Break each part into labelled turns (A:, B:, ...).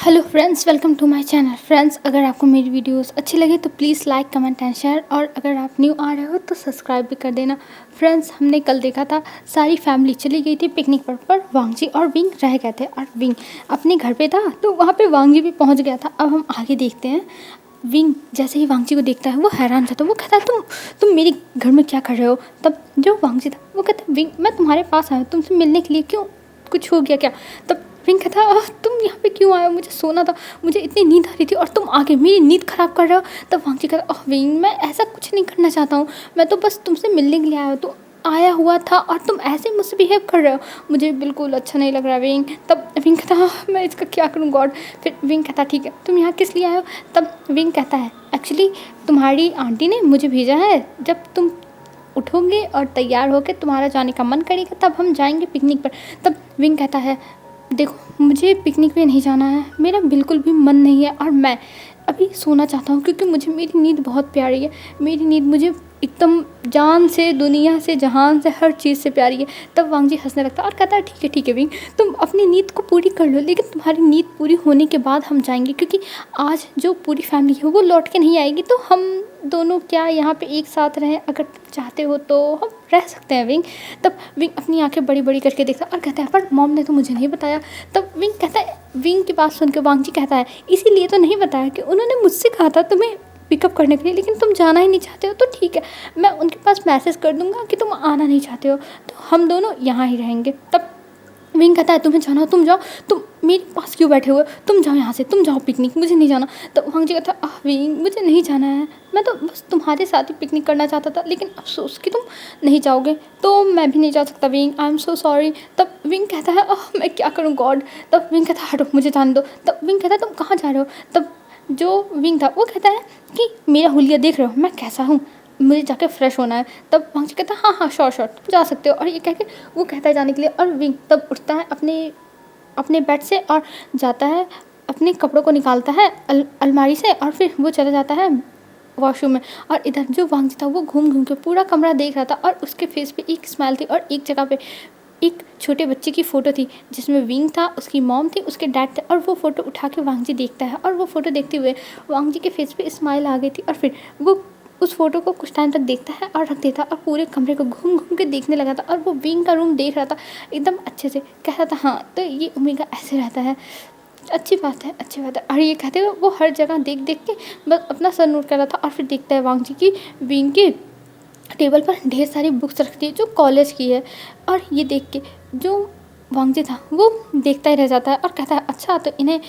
A: Hello friends, welcome to my channel. Friends, अगर आपको मेरी वीडियोस अच्छी लगे तो please like comment and share, और अगर आप न्यू आ रहे हो तो सब्सक्राइब भी कर देना। फ्रेंड्स, हमने कल देखा था सारी फैमिली चली गई थी पिकनिक पर वांगजी और विंग रह गए थे, और विंग अपने घर पे था तो वहाँ पे वांगजी भी पहुँच गया था। अब हम आगे देखते हैं। विंग जैसे ही वांगजी को देखता है वो हैरान था, तो वो कहता है तुम मेरे घर में क्या कर रहे हो। तब जो वांगजी था वो कहता है विंग, मैं तुम्हारे पास आया हूँ तुमसे मिलने के लिए, क्यों, कुछ हो गया क्या। तब विंग कहता तुम यहाँ पे क्यों आए हो, मुझे सोना था, मुझे इतनी नींद आ रही थी और तुम आके मेरी नींद ख़राब कर रहे हो। तब वांगजी कहता विंग, मैं ऐसा कुछ नहीं करना चाहता हूँ, मैं तो बस तुमसे मिलने के लिए आया हुआ था और तुम ऐसे मुझसे बिहेव कर रहे हो, मुझे बिल्कुल अच्छा नहीं लग रहा विंग। तब विंग कहता मैं इसका क्या करूँ गॉड। फिर विंग कहता ठीक है, तुम यहाँ किस लिए आए हो। तब विंग कहता है एक्चुअली तुम्हारी आंटी ने मुझे भेजा है, जब तुम उठोगे और तैयार होकर तुम्हारा जाने का मन करेगा तब हम जाएंगे पिकनिक पर। तब विंग कहता है देखो, मुझे पिकनिक पे नहीं जाना है, मेरा बिल्कुल भी मन नहीं है, और मैं अभी सोना चाहता हूँ क्योंकि मुझे मेरी नींद बहुत प्यारी है। मेरी नींद मुझे एकदम जान से, दुनिया से, जहान से, हर चीज़ से प्यारी है। तब वांगजी हंसने लगता है और कहता है ठीक है विंग, तुम अपनी नींद को पूरी कर लो, लेकिन तुम्हारी नींद पूरी होने के बाद हम जाएंगे, क्योंकि आज जो पूरी फैमिली है वो लौट के नहीं आएगी, तो हम दोनों क्या यहाँ पे एक साथ रहें, अगर तुम चाहते हो तो हम रह सकते हैं विंग। तब विंग अपनी आंखें बड़ी बड़ी करके देखता है और कहता है पर मॉम ने तो मुझे नहीं बताया। तब विंग कहता है, विंग की बात सुनकर वांगजी कहता है इसीलिए तो नहीं बताया कि उन्होंने मुझसे कहा था तुम्हें पिकअप करने के लिए, लेकिन तुम जाना ही नहीं चाहते हो, तो ठीक है, मैं उनके पास मैसेज कर दूंगा कि तुम आना नहीं चाहते हो, तो हम दोनों यहाँ ही रहेंगे। तब विंग कहता है तुम्हें जाना हो तुम जाओ, तुम मेरे पास क्यों बैठे हुए, तुम जाओ यहाँ से, तुम जाओ पिकनिक, मुझे नहीं जाना। तो वांगजी कहता है विंग, मुझे नहीं जाना है, मैं तो बस तुम्हारे साथ ही पिकनिक करना चाहता था, लेकिन अफसोस कि तुम नहीं जाओगे तो मैं भी नहीं जा सकता wing, I am so sorry. तब विंग कहता है मैं क्या करूँ गॉड। तब विंग कहता है हटो, मुझे जाने दो। तब विंग कहता है तुम कहाँ जा रहे हो। तब जो विंग था वो कहता है कि मेरा हुलिया देख रहे हो मैं कैसा हूँ, मुझे जाके फ्रेश होना है। तब वांगजी कहता है हाँ श्योर तुम जा सकते हो, और ये कह के वो कहता है जाने के लिए, और विंग तब उठता है अपने बेड से और जाता है, अपने कपड़ों को निकालता है अलमारी से, और फिर वो चला जाता है वॉशरूम में। और इधर जो वांगजी था वो घूम घूम के पूरा कमरा देख रहा था, और उसके फेस पे एक स्माइल थी, और एक जगह पे एक छोटे बच्चे की फ़ोटो थी जिसमें विंग था, उसकी मॉम थी, उसके डैड थे, और वो फ़ोटो उठा के वांगजी देखता है, और वो फ़ोटो देखते हुए वांगजी के फेस पे स्माइल आ गई थी, और फिर वो उस फोटो को कुछ टाइम तक देखता है और रख देता, और पूरे कमरे को घूम घूम के देखने लगा था, और वो विंग का रूम देख रहा था एकदम अच्छे से, कह रहा था हाँ तो ये ओमेगा ऐसे रहता है, अच्छी बात है अच्छी बात है। और ये कहते हुए वो हर जगह देख देख के बस अपना सर नोट कर रहा था, और फिर देखता है वांगजी की विंग की टेबल पर ढेर सारी बुक्स रखती है जो कॉलेज की है, और ये देख के जो वांगजी था वो देखता ही रह जाता है और कहता है अच्छा तो इन्हें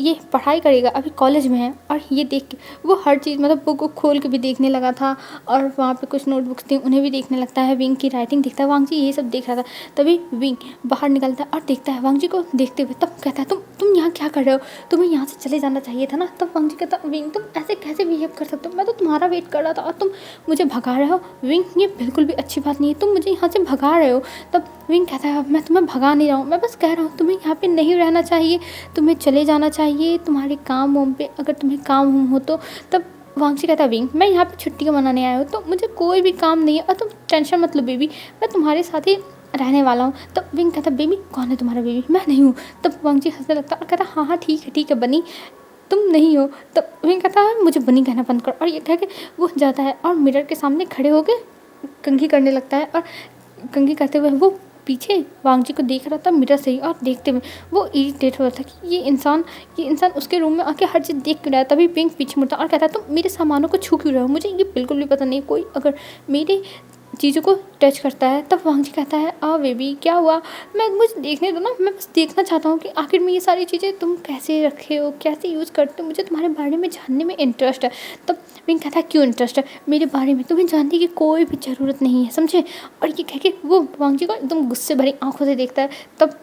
A: ये पढ़ाई करेगा, अभी कॉलेज में है। और ये देख के वो हर चीज़ मतलब बुक को खोल के भी देखने लगा था, और वहाँ पे कुछ नोटबुक्स थी उन्हें भी देखने लगता है, विंग की राइटिंग देखता है, वांगजी ये सब देख रहा था। तभी विंग बाहर निकलता है और देखता है वांगजी को देखते हुए, तब कहता है तुम यहाँ क्या कर रहे हो, तुम्हें यहाँ से चले जाना चाहिए था ना। तब वांगजी कहता विंग तुम ऐसे कैसे बिहेव कर सकते हो, मैं तो तुम्हारा वेट कर रहा था और तुम मुझे भगा रहे हो। विंग ये बिल्कुल भी अच्छी बात नहीं है, तुम मुझे यहाँ से भगा रहे हो। तब विंग कहता है मैं तुम्हें भगा नहीं रहा हूँ, मैं बस कह रहा हूँ तुम्हें यहाँ पे नहीं रहना चाहिए, तुम्हें चले जाना चाहिए तुम्हारे काम वाम पे, अगर तुम्हें काम वाम हो तो। तब वांगजी कहता है विंग मैं यहाँ पे छुट्टियाँ मनाने आया हूँ, तो मुझे कोई भी काम नहीं है, और तुम टेंशन मत लो बेबी, मैं तुम्हारे साथ ही रहने वाला हूँ। तब विंग कहता बेबी कौन है तुम्हारा बेबी, मैं नहीं हूँ। तब वांगजी हंसने लगता और कहता हाँ ठीक है बनी, तुम नहीं हो। तब विंग कहता है मुझे बनी कहना बंद कर, और ये कह के वो जाता है और मिरर के सामने खड़े होकर कंघी करने लगता है, और कंघी करते हुए वो पीछे वांगजी को देख रहा था मिरर से ही, और देखते हुए वो इरिटेट हो रहा था कि ये इंसान उसके रूम में आके हर चीज़ देख क्यों रहा है। तभी पिंक पीछे मुड़ता और कहता तुम मेरे सामानों को छू क्यों रहे हो, मुझे ये बिल्कुल भी पता नहीं, कोई अगर मेरे चीज़ों को टच करता है। तब वांगजी कहता है बेबी क्या हुआ, मुझे देखने दो ना, मैं बस देखना चाहता हूँ कि आखिर में ये सारी चीज़ें तुम कैसे रखे हो, कैसे यूज़ करते हो, मुझे तुम्हारे बारे में जानने में इंटरेस्ट है। तब विंग कहता है क्यों इंटरेस्ट है मेरे बारे में, तुम्हें जानने की कोई भी ज़रूरत नहीं है समझे। और ये कह के वो वांगजी को एकदम गुस्से भरी आंखों से देखता है। तब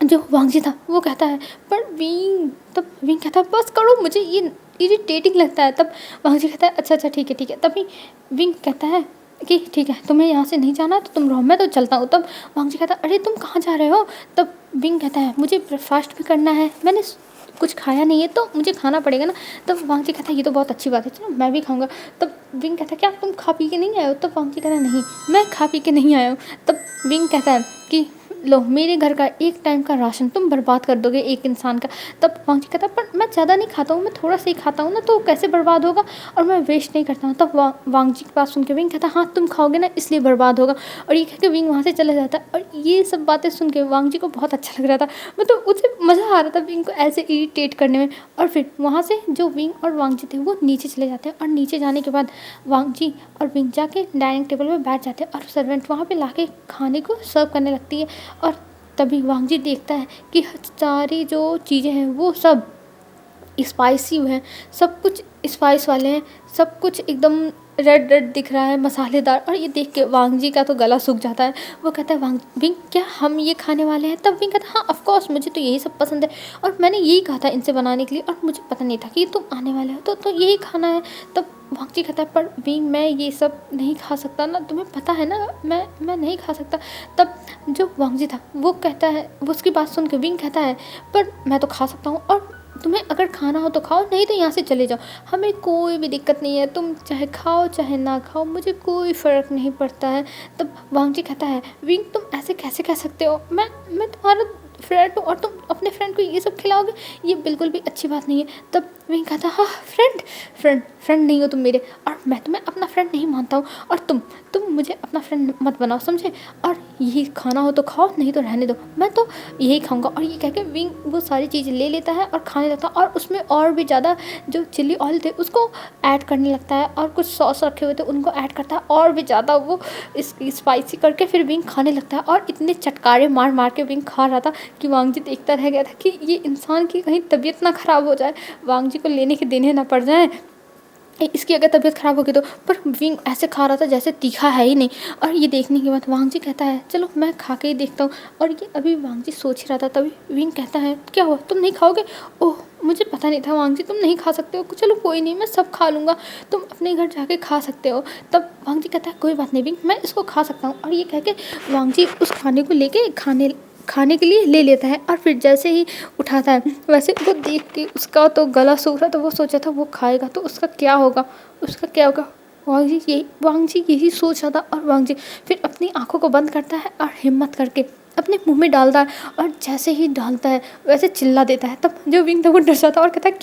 A: जो वांगजी था वो कहता है पर विंग, तब विंग कहता है बस करो, मुझे ये इरिटेटिंग लगता है। तब वांगजी कहता है अच्छा ठीक है। तभी विंग कहता है कि ठीक है तुम्हें यहाँ से नहीं जाना तो तुम रहो, मैं तो चलता हूँ। तब वांगजी कहता है अरे तुम कहाँ जा रहे हो। तब विंग कहता है मुझे ब्रेकफास्ट भी करना है, मैंने कुछ खाया नहीं है तो मुझे खाना पड़ेगा ना। तब वांगजी कहता है ये तो बहुत अच्छी बात है, चलो मैं भी खाऊंगा। तब विंग कहता है क्या तुम खा पी के नहीं आए हो। तब वांगजी कहता है नहीं मैं खा पी के नहीं आया हूँ। तब विंग कहता है कि लो मेरे घर का एक टाइम का राशन तुम बर्बाद कर दोगे एक इंसान का। तब वांगजी कहता है पर मैं ज़्यादा नहीं खाता हूँ, मैं थोड़ा सा ही खाता हूँ ना, तो कैसे बर्बाद होगा, और मैं वेस्ट नहीं करता हूँ। तब वांगजी की बात सुन के विंग कहता है हाँ तुम खाओगे ना इसलिए बर्बाद होगा, और ये कह के विंग वहाँ से चला जाता है। और ये सब बातें सुन के वांगजी को बहुत अच्छा लग रहा था, मतलब उसे मज़ा आ रहा था विंग को ऐसे इरिटेट करने में। और फिर वहाँ से जो विंग और वांगजी थे वो नीचे चले जाते हैं, और नीचे जाने के बाद वांगजी और विंग जाके डाइनिंग टेबल पे बैठ जाते हैं, और सर्वेंट वहाँ पे लाके खाने को सर्व करने लगती है। और तभी वांगजी देखता है कि सारी जो चीज़ें हैं वो सब स्पाइसी हैं, सब कुछ स्पाइस वाले हैं, सब कुछ एकदम रेड रेड दिख रहा है, मसालेदार। और ये देख के वांगजी का तो गला सूख जाता है। वो कहता है विंग क्या हम ये खाने वाले हैं? तब विंग कहता है हाँ ऑफ कोर्स मुझे तो यही सब पसंद है, और मैंने यही कहा था इनसे बनाने के लिए, और मुझे पता नहीं था कि तुम आने वाले हो, तो यही खाना है। तब वांगजी कहता है पर विंग मैं ये सब नहीं खा सकता ना, तुम्हें पता है ना मैं नहीं खा सकता। तब जो वांगजी था वो कहता है, वो उसकी बात सुन के विंग कहता है पर मैं तो खा सकता हूँ, और तुम्हें अगर खाना हो तो खाओ, नहीं तो यहाँ से चले जाओ, हमें कोई भी दिक्कत नहीं है, तुम चाहे खाओ चाहे ना खाओ, मुझे कोई फ़र्क नहीं पड़ता है। तब वांगजी कहता है विंग तुम ऐसे कैसे कह सकते हो, मैं तुम्हारा फ्रेंड हूँ और तुम अपने फ्रेंड को ये सब खिलाओगे, ये बिल्कुल भी अच्छी बात नहीं है। तब विंग कहता हाँ फ्रेंड नहीं हो तुम मेरे, और मैं तुम्हें अपना फ्रेंड नहीं मानता हूँ, और तुम मुझे अपना फ्रेंड मत बनाओ समझे, और यही खाना हो तो खाओ नहीं तो रहने दो, मैं तो यही खाऊंगा। और ये कह के विंग वो सारी चीज़ें ले लेता है और खाने लगता है, और उसमें और भी ज़्यादा जो चिल्ली ऑयल थे उसको ऐड करने लगता है, और कुछ सॉस रखे हुए थे उनको ऐड करता है, और भी ज़्यादा वो स्पाइसी करके फिर विंग खाने लगता है। और इतने चटकारे मार मार के विंग खा रहा था कि वांगजी देखता रह गया था कि ये इंसान की कहीं तबीयत ना ख़राब हो जाए, वांगजी को लेने के देने ना पड़ जाए, इसकी अगर तबीयत ख़राब होगी तो। पर विंग ऐसे खा रहा था जैसे तीखा है ही नहीं। और ये देखने के बाद वांगजी कहता है चलो मैं खा के ही देखता हूँ। और ये अभी वांगजी सोच रहा था तभी विंग कहता है क्या हुआ तुम नहीं खाओगे? ओह मुझे पता नहीं था वांगजी तुम नहीं खा सकते हो, चलो कोई नहीं मैं सब खा लूँगा, तुम अपने घर जाके खा सकते हो। तब वांगजी कहता है कोई बात नहीं विंग मैं इसको खा सकता हूँ। और ये कह के वांगजी उस खाने को लेके खाने के लिए ले लेता है, और फिर जैसे ही उठाता है वैसे वो देख के उसका तो गला सूख रहा, तो वो सोचा था वो खाएगा तो उसका क्या होगा। वांगजी यही सोच रहा था। और वांगजी फिर अपनी आंखों को बंद करता है और हिम्मत करके अपने मुंह में डालता है, और जैसे ही डालता है वैसे चिल्ला देता है। तब जो विंग था वो डर जाता है और कहता है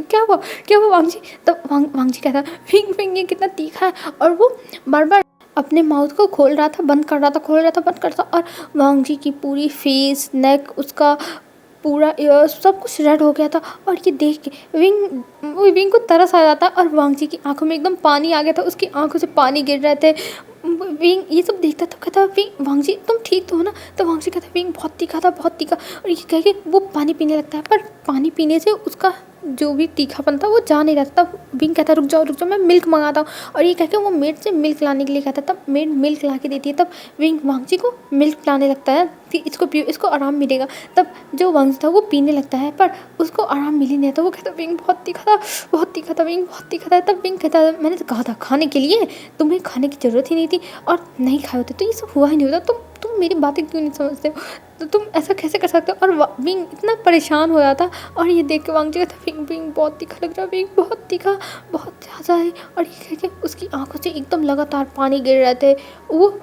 A: क्या हुआ वांगजी? तब वांगजी कहता है विंग ये कितना तीखा है, और वो बार बार अपने माउथ को खोल रहा था बंद कर रहा था, खोल रहा था बंद कर रहा था। और वांगजी की पूरी फेस नेक उसका पूरा ईयर सब कुछ रेड हो गया था। और ये देख के विंग को तरस आ जाता है, और वांगजी की आंखों में एकदम पानी आ गया था, उसकी आंखों से पानी गिर रहे थे। विंग ये सब देखता तो कहता वांगजी तुम ठीक तो हो ना? तो वांगजी कहता विंग बहुत तीखा था बहुत तीखा। और ये कह के वो पानी पीने लगता है, पर पानी पीने से उसका जो भी तीखापन था वो जा नहीं रहा था। तब विंग कहता रुक जाओ मैं मिल्क मंगाता हूँ। और ये कह के वो मेड से मिल्क लाने के लिए कहता है, तब मेड मिल्क ला के देती है। तब विंग वांगजी को मिल्क लाने लगता है कि इसको पियो इसको आराम मिलेगा। तब जो वांगजी था वो पीने लगता है, पर उसको आराम मिल ही नहीं था। वो कहता विंग बहुत तीखा था विंग बहुत तीखा था। तब विंग कहता मैंने तो कहा था खाने के लिए, तुम्हें खाने की ज़रूरत ही नहीं थी और नहीं खाए होते तो ये सब हुआ ही नहीं होता। तुम मेरी बातें क्यों नहीं समझते हो? तो तुम ऐसा कैसे कर सकते हो? और विंग इतना परेशान हो रहा था। और ये देख के वांगजी कहता विंग बहुत तीखा लग रहा है, विंग बहुत तीखा बहुत ज़्यादा है। और ये कह के उसकी आंखों से एकदम लगातार पानी गिर रहे थे। वो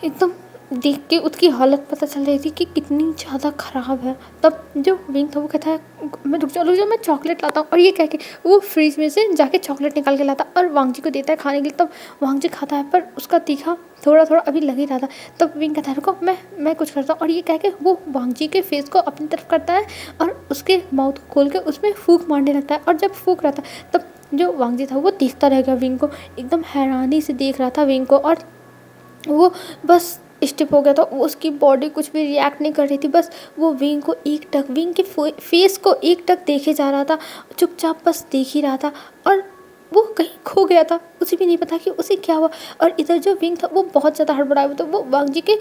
A: एकदम देख के उसकी हालत पता चल रही थी कि कितनी ज़्यादा ख़राब है। तब जो विंग था वो कहता है मैं रुक जाओ मैं चॉकलेट लाता हूँ। और ये कह के वो फ्रिज में से जाके चॉकलेट निकाल के लाता और वांगजी को देता है खाने के लिए। तब वांगजी खाता है, पर उसका तीखा थोड़ा अभी लग ही रहा था। तब विंग कहता है रुको मैं कुछ करता हूँ। और ये कह के वो वांगजी के फेस को अपनी तरफ करता है और उसके माउथ को खोल के उसमें फूंक मारने लगता है। और जब फूंक रहा था तब जो वांगजी था वो देखता रह गया विंग को, एकदम हैरानी से देख रहा था विंग को। और वो बस स्टिप हो गया था, उसकी बॉडी कुछ भी रिएक्ट नहीं कर रही थी। बस वो विंग को एकटक विंग के फेस को एकटक देखे जा रहा था, चुपचाप बस देख ही रहा था। और वो कहीं खो गया था, उसे भी नहीं पता कि उसे क्या हुआ। और इधर जो विंग था वो बहुत ज़्यादा हड़बड़ाया हुआ था, वो वांगजी के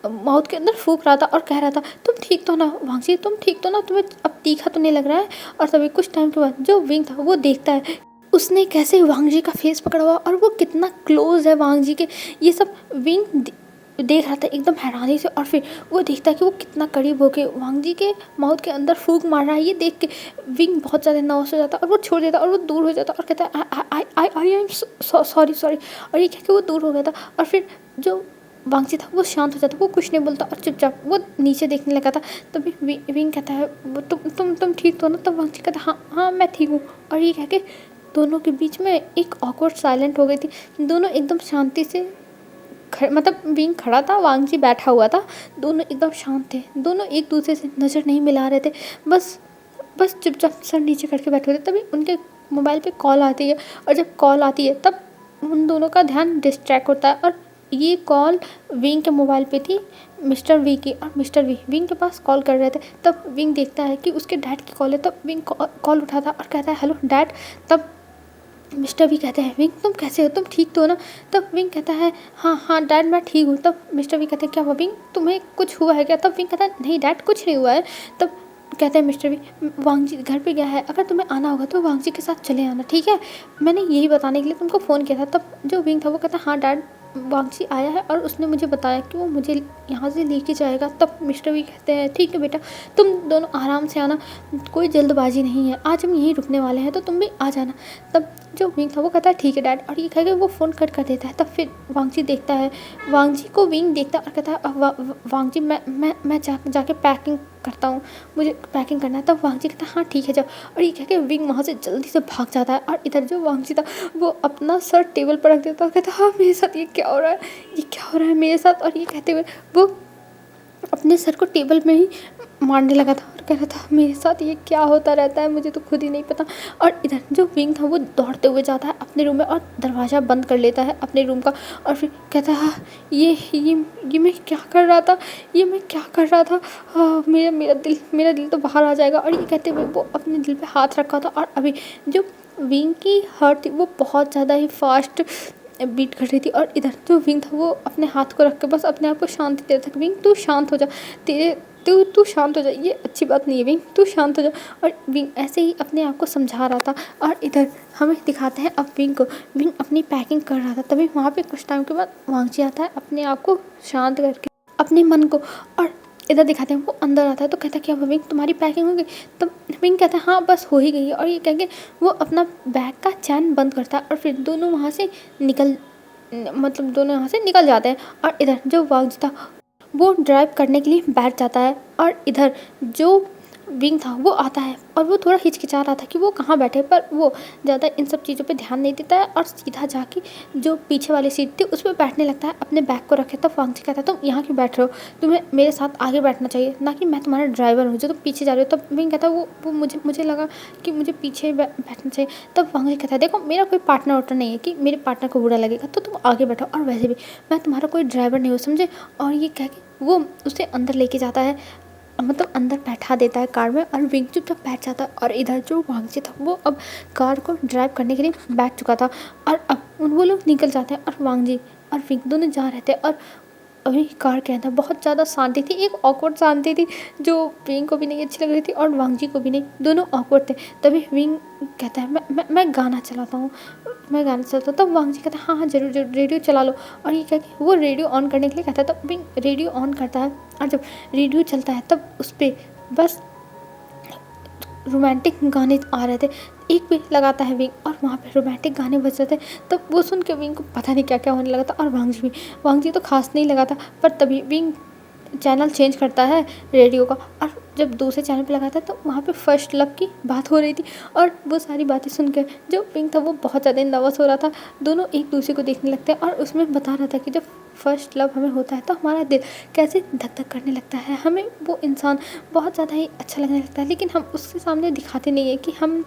A: माउथ के अंदर फूंक रहा था और कह रहा था तुम ठीक तो ना वांगजी, तुम ठीक तो ना, तुम्हें अब तीखा तो नहीं लग रहा है? और तभी कुछ टाइम के बाद जो विंग था वो देखता है उसने कैसे वांगजी का फेस पकड़ा हुआ और वो कितना क्लोज है वांगजी के। ये सब विंग देख रहा था एकदम हैरानी से। और फिर वो देखता है कि वो कितना करीब होके वांगजी के माउथ के अंदर फूंक मार रहा है। ये देख के विंग बहुत ज़्यादा नर्वस हो जाता और वो छोड़ देता और वो दूर हो जाता और कहता है आई एम सॉरी। और ये कह के वो दूर हो गया था। और फिर जो वांगची था वो शांत हो जाता, वो कुछ नहीं बोलता और चुपचाप वो नीचे देखने लगा था। तभी विंग कहता है वो तुम ठीक तो हो ना? तब वांगची कहता है हाँ हाँ मैं ठीक हूँ। और ये कह के दोनों के बीच में एक ऑकवर्ड साइलेंट हो गई थी। दोनों एकदम शांति से मतलब विंग खड़ा था, वांगची बैठा हुआ था, दोनों एकदम शांत थे, दोनों एक दूसरे से नज़र नहीं मिला रहे थे, बस बस चुपचाप सर नीचे करके बैठे हुए थे। तभी उनके मोबाइल पे कॉल आती है और जब कॉल आती है तब उन दोनों का ध्यान डिस्ट्रैक्ट होता है और ये कॉल विंग के मोबाइल पे थी मिस्टर वी की। और मिस्टर वी विंग के पास कॉल कर रहे थे। तब विंग देखता है कि उसके डैड की कॉल है। तब विंग कॉल उठाता और कहता है हेलो डैड। तब मिस्टर वी कहते हैं विंग तुम कैसे हो, तुम ठीक तो हो ना? तब विंग कहता है हाँ हाँ डैड मैं ठीक हूँ। तब मिस्टर वी कहते हैं क्या हुआ विंग, तुम्हें कुछ हुआ है क्या? तब विंग कहता है नहीं डैड कुछ नहीं हुआ है। तब कहते हैं मिस्टर वी वांगजी घर पे गया है, अगर तुम्हें आना होगा तो वांगजी के साथ चले आना, ठीक है? मैंने यही बताने के लिए तुमको फ़ोन किया था। तब जो विंग था वो कहता हाँ डैड वांगजी आया है और उसने मुझे बताया कि वो मुझे यहाँ से लेके जाएगा। तब मिस्टर वी कहते हैं ठीक है बेटा, तुम दोनों आराम से आना, कोई जल्दबाजी नहीं है, आज हम यहीं रुकने वाले हैं तो तुम भी आ जाना। तब जो विंग था वो कहता है ठीक है डैड, और ये कह के वो फ़ोन कट कर देता है। तब फिर वांगजी देखता है, वांगजी को विंग देखता है और कहता है वांगजी मैं जाके पैकिंग करता हूँ, मुझे पैकिंग करना है। तब वांगजी कहता है हाँ ठीक है जाओ, और ये कह के विंग वहाँ से जल्दी से भाग जाता है। और इधर जो वांगजी था वो अपना सर टेबल पर रख देता है और कहता है हाँ मेरे साथ ये क्या हो रहा है, ये क्या हो रहा है मेरे साथ। और ये कहते हुए वो अपने सर को टेबल में ही मारने लगा था और कह रहा था मेरे साथ ये क्या होता रहता है, मुझे तो खुद ही नहीं पता। और इधर जो विंग था वो दौड़ते हुए जाता है अपने रूम में और दरवाज़ा बंद कर लेता है अपने रूम का। और फिर कहता है हाँ ये मैं क्या कर रहा था, ये मैं क्या कर रहा था, हाँ मेरा दिल तो बाहर आ जाएगा। और ये कहते हुए वो अपने दिल पे हाथ रखा था और अभी जो विंग की हार्ट थी वो बहुत ज़्यादा ही फास्ट बीट कर रही थी। और इधर जो विंग था वो अपने हाथ को रख के बस अपने आप को शांति दे रहा था। विंग तू शांत हो जा, तू शांत हो जा, ये अच्छी बात नहीं है विंग, तू शांत हो जा। और विंग ऐसे ही अपने आप को समझा रहा था। और इधर हमें दिखाते हैं अब विंग को, विंग अपनी पैकिंग कर रहा था। तभी वहाँ पे कुछ टाइम के बाद वांगजी आता है अपने आप को शांत करके अपने मन को। और इधर दिखाते हैं वो अंदर आता है तो कहता है क्या विंग तुम्हारी पैकिंग हो गई? तब विंग कहता है हाँ बस हो ही गई है। और ये कह के वो अपना बैग का चैन बंद करता है और फिर दोनों वहाँ से निकल जाते हैं। और इधर जो वांगजी था वो ड्राइव करने के लिए बैठ जाता है। और इधर जो विंग था वो आता है और वो थोड़ा हिचकिचा रहा था कि वो कहाँ बैठे, पर वो ज़्यादा इन सब चीज़ों पे ध्यान नहीं देता है और सीधा जाके जो पीछे वाली सीट थी उस पर बैठने लगता है अपने बैग को रखे। तब वांगजी कहता है तुम यहाँ क्यों बैठ रहे हो, तुम्हें मेरे साथ आगे बैठना चाहिए, ना कि मैं तुम्हारा ड्राइवर हूँ जो तुम पीछे जा रहे हो। तब विंग कहता है वो मुझे लगा कि मुझे पीछे बैठना चाहिए। तब वांगजी कहता है देखो मेरा कोई पार्टनर वार्टनर नहीं है कि मेरे पार्टनर को बुरा लगेगा, तो तुम आगे बैठो, और वैसे भी मैं तुम्हारा कोई ड्राइवर नहीं हूँ समझे। और ये कह के वो उसे अंदर लेके जाता है, मतलब अंदर बैठा देता है कार में। और विंग चुपचाप बैठ जाता है। और इधर जो वांगजी था वो अब कार को ड्राइव करने के लिए बैठ चुका था। और अब वो लोग निकल जाते हैं और वांगजी और विंग दोनों जा रहे थे। और अभी कार के अंदर बहुत ज़्यादा शांति थी, एक ऑकवर्ड शांति थी जो विंग को भी नहीं अच्छी लग रही थी और वांगजी को भी नहीं, दोनों ऑकवर्ड थे। तभी विंग कहता है मैं गाना चलाता हूँ, मैं गाना चलाता हूँ। तब वांगजी कहता है हाँ हाँ जरूर जरूर रेडियो चला लो। और ये कह के वो रेडियो ऑन करने के लिए कहता है। तब विंग रेडियो ऑन करता है और जब रेडियो चलता है तब उस पर बस रोमांटिक गाने आ रहे थे, एक पे लगाता है विंग और वहाँ पे रोमांटिक गाने बज रहे थे। तब वो सुन के विंग को पता नहीं क्या क्या होने लगा था। और वांगजी तो खास नहीं लगा था, पर तभी विंग चैनल चेंज करता है रेडियो का। और जब दूसरे चैनल पे लगाता है तो वहाँ पे फर्स्ट लव की बात हो रही थी। और वो सारी बातें सुन के जो विंग था वो बहुत ज़्यादा नर्वस हो रहा था। दोनों एक दूसरे को देखने लगते हैं और उसमें बता रहा था कि जब फर्स्ट लव हमें होता है तो हमारा दिल कैसे धक धक करने लगता है, हमें वो इंसान बहुत ज़्यादा ही अच्छा लगने लगता है, लेकिन हम उसके सामने दिखाते नहीं है कि हम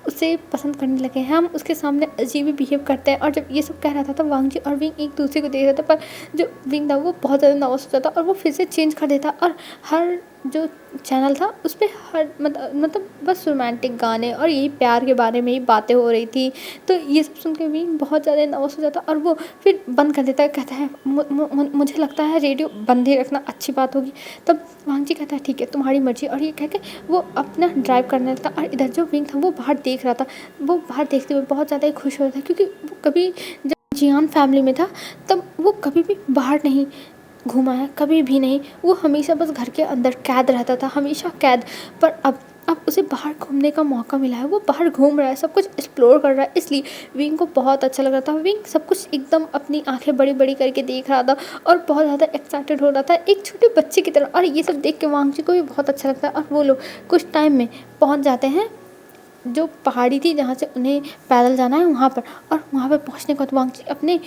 A: उसे पसंद करने लगे हैं, हम उसके सामने अजीब ही बिहेव करते हैं। और जब ये सब कह रहा था तो वांगजी और विंग एक दूसरे को देख रहे थे, पर जो विंग था वो बहुत ज़्यादा नर्वस हो जाता और वो फिर से चेंज कर देता। और हर जो चैनल था उस पर हर मतलब बस रोमांटिक गाने और यही प्यार के बारे में ही बातें हो रही थी। तो ये सब सुन के विंग बहुत ज़्यादा नर्वस हो जाता और वो फिर बंद कर देता है, कहता है मुझे लगता है रेडियो बंद ही रखना अच्छी बात होगी। तब वांगजी कहता है ठीक है तुम्हारी मर्जी। और ये कह के वो अपना ड्राइव करने लगता। और इधर जो विंग था वो बाहर देख रहा था, वो बाहर देखते हुए बहुत ज़्यादा ही खुश हो रहा था, क्योंकि वो कभी जब जियान फैमिली में था तब वो कभी भी बाहर नहीं घूमा है, कभी भी नहीं, वो हमेशा बस घर के अंदर कैद रहता था, हमेशा कैद। पर अब अब उसे बाहर घूमने का मौका मिला है, वो बाहर घूम रहा है, सब कुछ एक्सप्लोर कर रहा है, इसलिए विंग को बहुत अच्छा लग रहा था। विंग सब कुछ एकदम अपनी आंखें बड़ी बड़ी करके देख रहा था और बहुत ज़्यादा एक्साइटेड हो रहा था एक छोटे बच्चे की तरह। और ये सब देख के वांग जी को भी बहुत अच्छा लगता है और वो लोग कुछ टाइम में पहुँच जाते हैं जो पहाड़ी थी जहाँ से उन्हें पैदल जाना है वहाँ पर। और वहाँ पर पहुँचने के बाद वांग जी अपने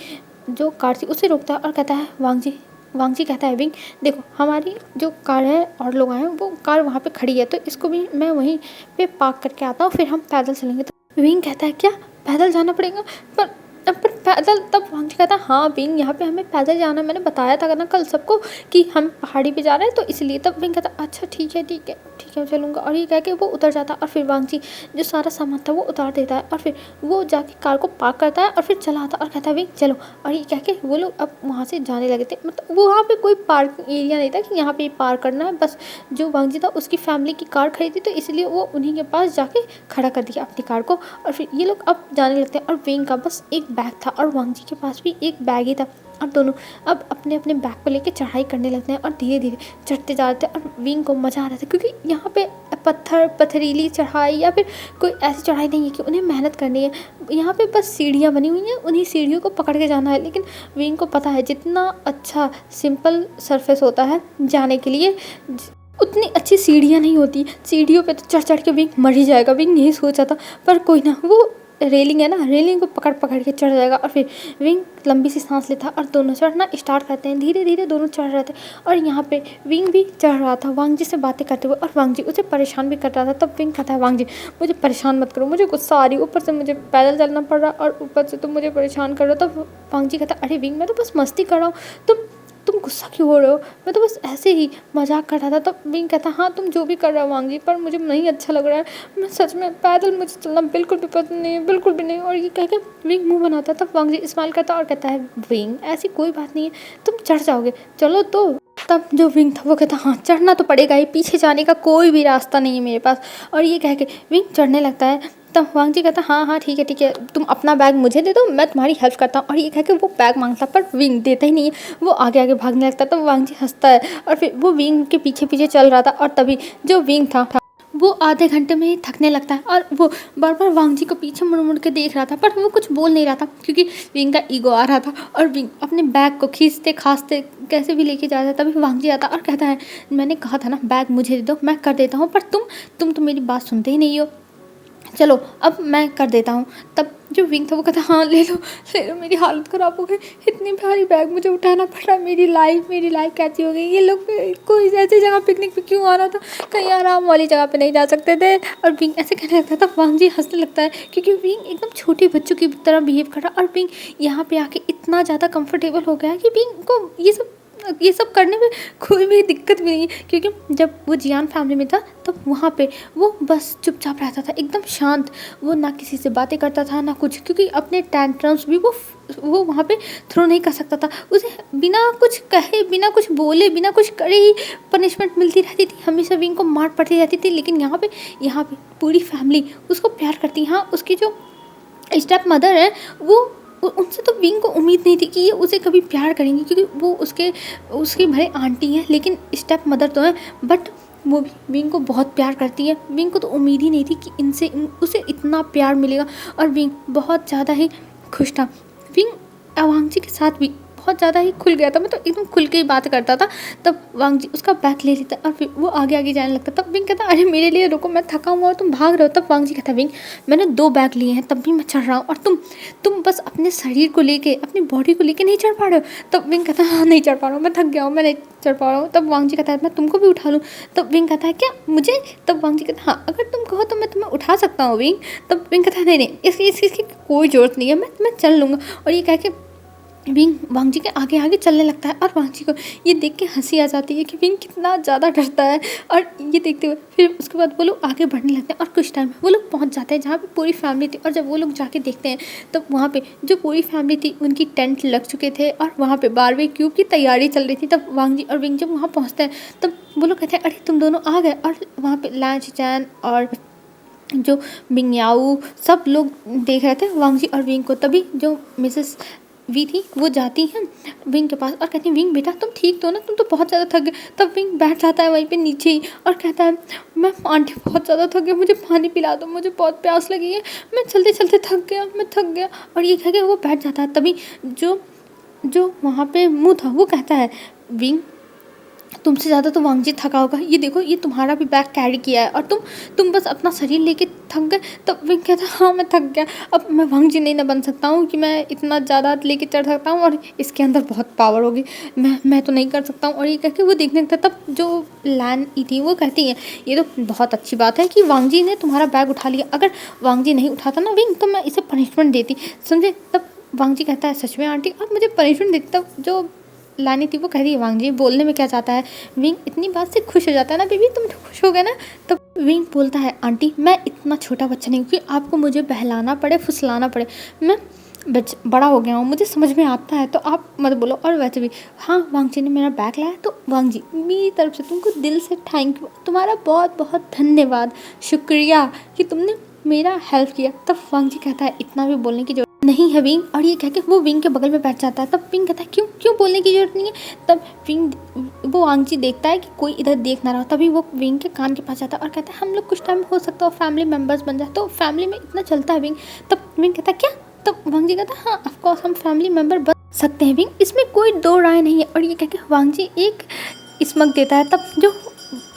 A: जो कार थी उसे रोकता है और कहता है वांग जी कहता है विंग देखो हमारी जो कार है और लोग आए हैं वो कार वहाँ पे खड़ी है, तो इसको भी मैं वहीं पे पार्क करके आता हूँ, फिर हम पैदल चलेंगे। तो विंग कहता है क्या पैदल जाना पड़ेगा? पर पैदल? तब वांग जी कहता है हाँ विंग यहाँ पे हमें पैदल जाना है, मैंने बताया था ना कल सबको कि हम पहाड़ी पे जा रहे हैं, तो इसलिए। तब विंग कहता है अच्छा ठीक है मैं चलूँगा। और ये कह के वो उतर जाता है और फिर वांग जी जो सारा सामान था वो उतार देता है और फिर वो जाके कार को पार्क करता है और फिर चला आता है और कहता है विंग चलो। और ये कह के वो लोग अब वहाँ से जाने लगे थे। मतलब वहाँ पे कोई पार्क एरिया नहीं था कि यहाँ पे पार्क करना है, बस जो वांग जी था उसकी फैमिली की कार खड़ी थी, तो इसलिए वो उन्हीं के पास जाके खड़ा कर दिया अपनी कार को। और फिर ये लोग अब जाने लगते हैं और विंग का बस एक बैग था और वांग जी के पास भी एक बैग ही था। और दोनों अब अपने अपने बैग को लेके चढ़ाई करने लगते हैं और धीरे धीरे चढ़ते जा रहे थे। और विंग को मज़ा आ रहा था क्योंकि यहाँ पे पथरीली चढ़ाई या फिर कोई ऐसी चढ़ाई नहीं है कि उन्हें मेहनत करनी है, यहाँ पे बस सीढ़ियाँ बनी हुई हैं, उन्हीं सीढ़ियों को पकड़ के जाना है। लेकिन विंग को पता है जितना अच्छा सिंपल सरफेस होता है जाने के लिए उतनी अच्छी सीढ़ियाँ नहीं होती। सीढ़ियों पे तो चढ़ चढ़ के विंग मर ही जाएगा, विंग यही सोचा था। पर कोई ना, वो रेलिंग है ना, रेलिंग को पकड़ पकड़ के चढ़ जाएगा। और फिर विंग लंबी सी सांस लेता और दोनों चढ़ना स्टार्ट करते हैं। धीरे धीरे दोनों चढ़ रहे थे और यहाँ पे विंग भी चढ़ रहा था वांग जी से बातें करते हुए और वांग जी उसे परेशान भी कर रहा था। तब विंग कहता है वांग जी मुझे परेशान मत करो, मुझे गुस्सा आ रही, ऊपर से मुझे पैदल चलना पड़ रहा और ऊपर से तुम मुझे परेशान कर रहे हो। तब वांग जी कहता अरे विंग मैं तो बस मस्ती कर रहा हूँ, तुम गुस्सा क्यों हो रहे हो, मैं तो बस ऐसे ही मजाक कर रहा था। तब विंग कहता हाँ तुम जो भी कर रहे हो वांग जी, पर मुझे नहीं अच्छा लग रहा है, मैं सच में पैदल मुझे चलना बिल्कुल भी पसंद नहीं है, बिल्कुल भी नहीं। और ये कह के विंग मुंह बनाता है। तब वांग जी स्माइल करता और कहता है विंग ऐसी कोई बात नहीं है, तुम चढ़ जाओगे, चलो तो। तब जो विंग था वो कहता हाँ चढ़ना तो पड़ेगा ही, पीछे जाने का कोई भी रास्ता नहीं है मेरे पास। और ये कह के विंग चढ़ने लगता है। तब वांग जी कहता हाँ ठीक है तुम अपना बैग मुझे दे दो, मैं तुम्हारी हेल्प करता हूँ। और ये कह के वो बैग मांगता पर विंग देता ही नहीं है, वो आगे आगे भागने लगता है। तब वांग जी हंसता है और फिर वो विंग के पीछे पीछे चल रहा था। और तभी जो विंग था वो आधे घंटे में ही थकने लगता है और वो बार बार वांग जी को पीछे मुड़ मुड़ के देख रहा था, पर वो कुछ बोल नहीं रहा था क्योंकि विंग का ईगो आ रहा था। और विंग अपने बैग को खींचते खांसते कैसे भी लेके जा रहा था। तभी वांग जी आता और कहता है मैंने कहा था ना बैग मुझे दे दो, मैं कर देता हूँ, पर तुम तो मेरी बात सुनते ही नहीं हो, चलो अब मैं कर देता हूँ। तब जो विंग था वो कहता हाँ ले लो मेरी हालत ख़राब हो गई, इतनी भारी बैग मुझे उठाना पड़ रहा, मेरी लाइफ कैसी हो गई। ये लोग कोई ऐसी जगह पिकनिक पे क्यों आ रहा था, कहीं आराम वाली जगह पे नहीं जा सकते थे। और विंग ऐसे कहने लगता था। वांग जी हंसने लगता है क्योंकि विंग एकदम छोटे बच्चों की तरह बिहेव कर रहा। और विंग यहाँ पे आके इतना ज़्यादा कंफर्टेबल हो गया है कि विंग को ये सब करने में कोई भी दिक्कत भी नहीं है। क्योंकि जब वो जियान फैमिली में था तब वहाँ पे वो बस चुपचाप रहता था, एकदम शांत, वो ना किसी से बातें करता था ना कुछ, क्योंकि अपने टेंट्रम्स भी वो वहाँ पे थ्रो नहीं कर सकता था। उसे बिना कुछ कहे, बिना कुछ बोले, बिना कुछ करे ही पनिशमेंट मिलती रहती थी, हमेशा विंग को मार पड़ती रहती थी। लेकिन यहाँ पे पूरी फैमिली उसको प्यार करती। हाँ उसकी जो स्टेप मदर है उनसे तो विंग को उम्मीद नहीं थी कि ये उसे कभी प्यार करेंगी, क्योंकि वो उसकी भले आंटी हैं लेकिन स्टेप मदर तो है, बट वो भी विंग को बहुत प्यार करती है। विंग को तो उम्मीद ही नहीं थी कि उसे इतना प्यार मिलेगा। और विंग बहुत ज़्यादा ही खुश था। विंग वांग जी के साथ भी बहुत ज़्यादा ही खुल गया था, मतलब एकदम खुल के ही बात करता था। तब वांग जी उसका बैग ले लेता और फिर वो आगे आगे जाने लगता। तब विंग कहता अरे मेरे लिए रुको, मैं थका हुआ और तुम भाग रहे हो। तब वांग जी कहता विंग मैंने 2 बैग लिए हैं तब भी मैं चढ़ रहा हूँ, और तुम बस अपने शरीर को लेके, अपनी बॉडी को लेके नहीं चढ़ पा रहे हो। तब विंग कहता हाँ नहीं चढ़ पा रहा हूँ, मैं थक गया हूँ, मैं नहीं चढ़ पा रहा हूँ। तब वांग जी कहता है मैं तुमको भी उठा लूँ। तब विंग कहता है क्या मुझे? तब वांग जी कहता हाँ अगर तुम कहो तो मैं तुम्हें उठा सकता हूँ विंग। तब विंग कहता है नहीं इसकी कोई ज़रूरत नहीं है, मैं चल लूँगा। और ये कह के विंग वांग जी के आगे आगे चलने लगता है। और वांग जी को ये देख के हंसी आ जाती है कि विंग कितना ज़्यादा डरता है। और ये देखते हुए फिर उसके बाद वो लोग आगे बढ़ने लगते हैं और कुछ टाइम में वो लोग पहुंच जाते हैं जहाँ पे पूरी फैमिली थी। और जब वो लोग जाके देखते हैं तब वहाँ पे जो पूरी फैमिली थी उनकी टेंट लग चुके थे और वहाँ पे बारबेक्यू की तैयारी चल रही थी। तब वांग जी और विंग जब वहाँ पहुँचते हैं तब वो लोग कहते हैं अरे तुम दोनों आ गए। और वहाँ पर लैंच चैन और जो मिंगयाऊ सब लोग देख रहे थे वांग जी और विंग को। तभी जो मिसेस वी थी वो जाती है विंग के पास और कहती है विंग बेटा तुम ठीक तो हो ना, तुम तो बहुत ज़्यादा थक गए। तब विंग बैठ जाता है वहीं पे नीचे ही और कहता है मैं आंटी बहुत ज़्यादा थक गया, मुझे पानी पिला दो, मुझे बहुत प्यास लगी है, मैं चलते चलते थक गया, मैं थक गया। और ये कह के वो बैठ जाता है। तभी जो जो वहाँ पे मुँह था वो कहता है विंग तुमसे ज़्यादा तो वांगजी थका होगा, ये देखो ये तुम्हारा भी बैग कैरी किया है और तुम बस अपना शरीर लेके थक गए। तब विंग कहता है हाँ मैं थक गया, अब मैं वांगजी नहीं ना बन सकता हूँ कि मैं इतना ज़्यादा लेके चढ़ सकता हूँ और इसके अंदर बहुत पावर होगी, मैं तो नहीं कर सकता हूँ। और ये कह के वो देखने लगता है। तब जो लैन ई थी वो कहती है ये तो बहुत अच्छी बात है कि वांगजी ने तुम्हारा बैग उठा लिया, अगर वांगजी नहीं उठाता ना विंग तो मैं इसे पनिशमेंट देती, समझे। तब वांगजी कहता है सच में आंटी आप मुझे पनिशमेंट देती। तब जो लानी थी वो कह रही है वांगजी बोलने में क्या चाहता है। विंग इतनी बात से खुश हो जाता है ना, बेबी तुम खुश हो गए ना। तब विंग बोलता है आंटी मैं इतना छोटा बच्चा नहीं हूँ कि आपको मुझे बहलाना पड़े फुसलाना पड़े, मैं बड़ा हो गया हूँ, मुझे समझ में आता है, तो आप मत बोलो। और वैसे भी हाँ वांगजी ने मेरा बैग लाया तो वांगजी मेरी तरफ से तुमको दिल से थैंक यू, तुम्हारा बहुत बहुत धन्यवाद, शुक्रिया कि तुमने मेरा हेल्प किया। तब वांगजी कहता है इतना भी बोलने की जरूरत नहीं है विंग, और ये कह के वो विंग के बगल में बैठ जाता है। तब विंग कहता है क्यों क्यों बोलने की जरूरत नहीं है। तब विंग वो वांगजी देखता है कि कोई इधर देख ना रहा, तभी वो विंग के कान के पास जाता है और कहता है हम लोग कुछ टाइम हो सकता है फैमिली मेम्बर्स बन जाए, तो फैमिली में इतना चलता है विंग। तब विंग कहता है क्या। तब वांगजी कहता है हाँ ऑफकोर्स हम फैमिली मेम्बर बन सकते हैं विंग, इसमें कोई दो राय नहीं है। और ये कह के वांगजी एक स्मक देता है। तब जो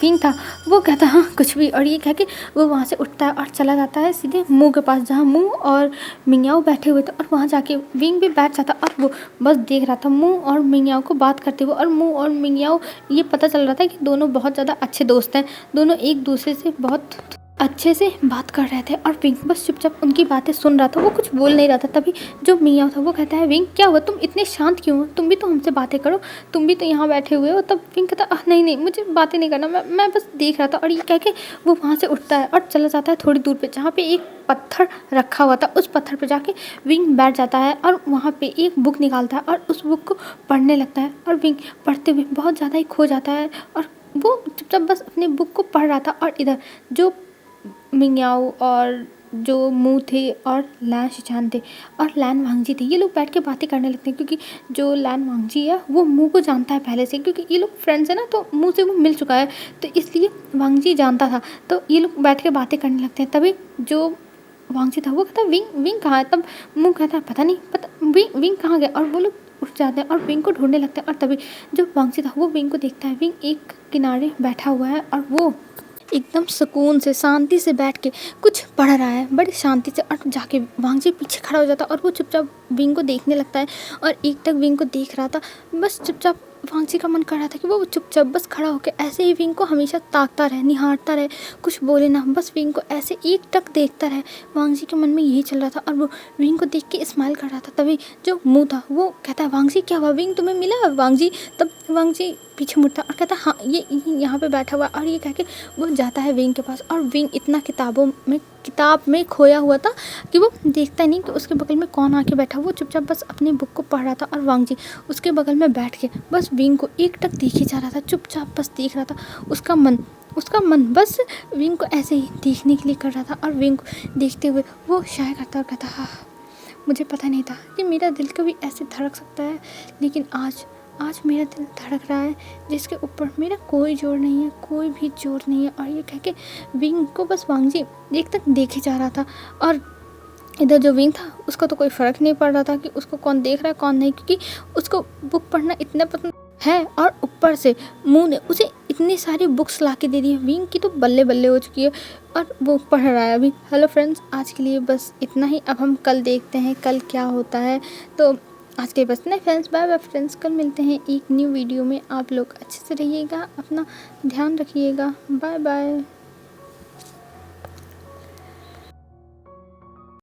A: विंग था वो कहता है हाँ कुछ भी, और ये कह के वो वहाँ से उठता है और चला जाता है सीधे मुंह के पास जहाँ मुंह और मिंगयाओ बैठे हुए थे। और वहाँ जाके विंग भी बैठ जाता और वो बस देख रहा था मुंह और मिंगयाओ को बात करते हुए। और मुंह और मिंगयाओ ये पता चल रहा था कि दोनों बहुत ज़्यादा अच्छे दोस्त हैं, दोनों एक दूसरे से बहुत अच्छे से बात कर रहे थे। और विंग बस चुपचाप उनकी बातें सुन रहा था, वो कुछ बोल नहीं रहा था। तभी जो मियाँ था वो कहता है विंग क्या हुआ, तुम इतने शांत क्यों हो, तुम भी तो हमसे बातें करो, तुम भी तो यहाँ बैठे हुए हो। तब विंग कहता नहीं नहीं मुझे बातें नहीं करना, मैं बस देख रहा था। और ये कह के वो वहाँ से उठता है और चला जाता है थोड़ी दूर पे जहाँ पे एक पत्थर रखा हुआ था, उस पत्थर पे जाके विंग बैठ जाता है और वहाँ पे एक बुक निकालता है और उस बुक को पढ़ने लगता है। और विंग पढ़ते हुए बहुत ज़्यादा ही खो जाता है और वो चुपचाप बस अपने बुक को पढ़ रहा था। और इधर जो मिंगयाओ और जो मुँह थे और लैन शिचान थे और लैन वांगजी थे, ये लोग बैठ के बातें करने लगते हैं, क्योंकि जो लैन वांगजी है वो मुँह को जानता है पहले से, क्योंकि ये लोग फ्रेंड्स हैं ना, तो मुँह से वो मिल चुका है, तो इसलिए वांगजी जानता था। तो ये लोग बैठ के बातें करने लगते हैं। तभी जो वांगजी था वो कहता है विंग विंग कहाँ है। तब मुँह कहता है पता नहीं, पता विंग कहाँ गया। और वो लोग उठ जाते हैं और विंग को ढूंढने लगते हैं। और तभी जो वांगजी था वो विंग को देखता है, विंग एक किनारे बैठा हुआ है और वो एकदम सुकून से शांति से बैठ के कुछ पढ़ रहा है बड़ी शांति से। और जाके वांगजी पीछे खड़ा हो जाता है और वो चुपचाप विंग को देखने लगता है और एक टक विंग को देख रहा था। बस चुपचाप वांगजी का मन कर रहा था कि वो चुपचाप बस खड़ा होकर ऐसे ही विंग को हमेशा ताकता रहे, निहारता रहे, कुछ बोले ना, बस विंग को ऐसे एक टक देखता रहे। वांगजी के मन में यही चल रहा था और वो विंग को देख के स्माइल कर रहा था। तभी जो मुँह था वो कहता है वांगजी क्या हुआ, विंग तुम्हें मिला वांगजी। तब वांगजी पीछे मुड़ता और कहता हाँ ये यहाँ पे बैठा हुआ। और ये कह के वो जाता है विंग के पास और विंग इतना किताब में खोया हुआ था कि वो देखता ही नहीं कि उसके बगल में कौन आके बैठा। वो चुपचाप बस अपने बुक को पढ़ रहा था और वांगजी उसके बगल में बैठ के बस विंग को एक टक देखे जा रहा था, चुपचाप बस देख रहा था। उसका मन बस विंग को ऐसे ही देखने के लिए कर रहा था। और विंग को देखते हुए वो शाय करता और कहता हाँ मुझे पता नहीं था कि मेरा दिल कभी ऐसे धड़क सकता है, लेकिन आज मेरा दिल धड़क रहा है जिसके ऊपर मेरा कोई जोर नहीं है, कोई भी जोर नहीं है। और ये कह के विंग को बस वांगजी एक तक देखे जा रहा था। और इधर जो विंग था उसको तो कोई फ़र्क नहीं पड़ रहा था कि उसको कौन देख रहा है कौन नहीं, क्योंकि उसको बुक पढ़ना इतना पसंद है और ऊपर से मुंह ने उसे इतनी सारी बुक्स ला के दे दी है। विंग की तो बल्ले बल्ले हो चुकी है और वो पढ़ रहा है अभी। हेलो फ्रेंड्स, आज के लिए बस इतना ही। अब हम कल देखते हैं कल क्या होता है। तो आज के बस नहीं फ्रेंड्स, बाय बाय फ्रेंड्स, कल मिलते हैं एक न्यू वीडियो में। आप लोग अच्छे से रहिएगा, अपना ध्यान रखिएगा, बाय बाय।